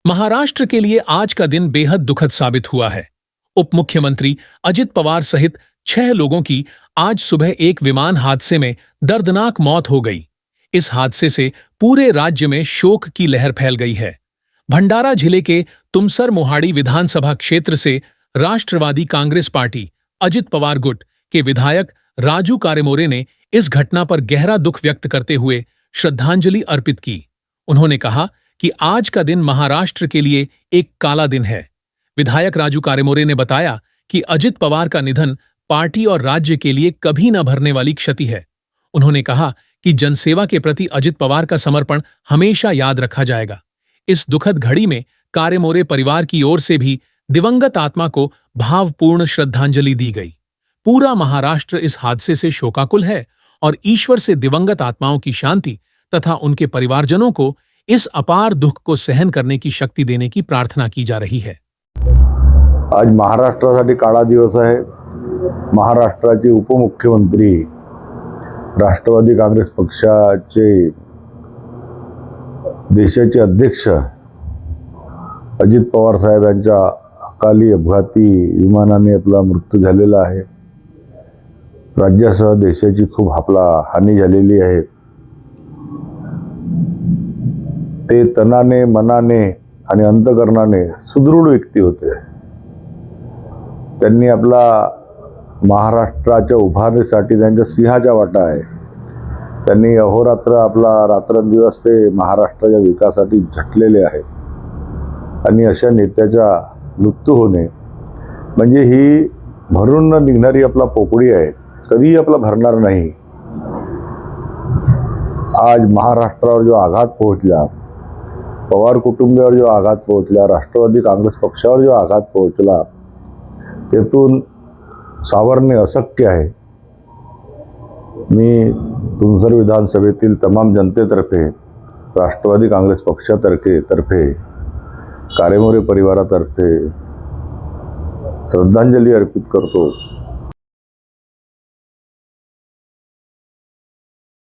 महाराष्ट्र के लिए आज का दिन बेहद दुखद साबित हुआ है। उप मुख्यमंत्री अजित पवार सहित 6 लोगों की आज सुबह एक विमान हादसे में दर्दनाक मौत हो गई। इस हादसे से पूरे राज्य में शोक की लहर फैल गई है। भंडारा जिले के तुमसर मोहाड़ी विधानसभा क्षेत्र से राष्ट्रवादी कांग्रेस पार्टी अजित पवार गुट के विधायक राजू कारेमोरे ने इस घटना पर गहरा दुख व्यक्त करते हुए श्रद्धांजलि अर्पित की। उन्होंने कहा कि आज का दिन महाराष्ट्र के लिए एक काला दिन है। विधायक राजू कारेमोरे ने बताया कि अजित पवार का निधन पार्टी और राज्य के लिए कभी न भरने वाली क्षति है। उन्होंने कहा कि जनसेवा के प्रति अजित पवार का समर्पण हमेशा याद रखा जाएगा। इस दुखद घड़ी में कारेमोरे परिवार की ओर से भी दिवंगत आत्मा को भावपूर्ण श्रद्धांजलि दी गई। पूरा महाराष्ट्र इस हादसे से शोकाकुल है और ईश्वर से दिवंगत आत्माओं की शांति तथा उनके परिवारजनों को इस अपार दुख को सहन करने की शक्ति देने की प्रार्थना की जा रही है। आज महाराष्ट्रासाठी काळा दिवस आहे। महाराष्ट्राचे उपमुख्यमंत्री राष्ट्रवादी काँग्रेस पक्षाचे देशाचे अध्यक्ष अजित पवार साहेब यांच्या अकाली अपघाती विमानाने आपला मृत्यू झालेला आहे। राज्यासह देशाची खूप हानी झालेली आहे। ते तनाने मनाने आणि अंतकरणाने सुदृढ व्यक्ती होते। त्यांनी आपला महाराष्ट्राच्या उभारणीसाठी त्यांच्या सिंहाचा वाटा आहे। त्यांनी अहोरात्र आपला रात्रंदिवस ते महाराष्ट्राच्या विकासासाठी झटलेले आहेत आणि अशा नेत्याचा मृत्यू होणे म्हणजे ही भरून न निघणारी आपला पोकळी आहे, कधीही आपला भरणार नाही। आज महाराष्ट्रावर जो आघात पोहोचला, पवार कुटुंबावर जो आघात पोहोचला, राष्ट्रवादी काँग्रेस पक्षावर जो आघात पोहोचला, त्यातून सावरणे अशक्य आहे। मी तुमसर विधानसभेतील तमाम जनतेतर्फे, राष्ट्रवादी काँग्रेस पक्षातर्फे, कारेमोरे परिवारातर्फे श्रद्धांजली अर्पित करतो।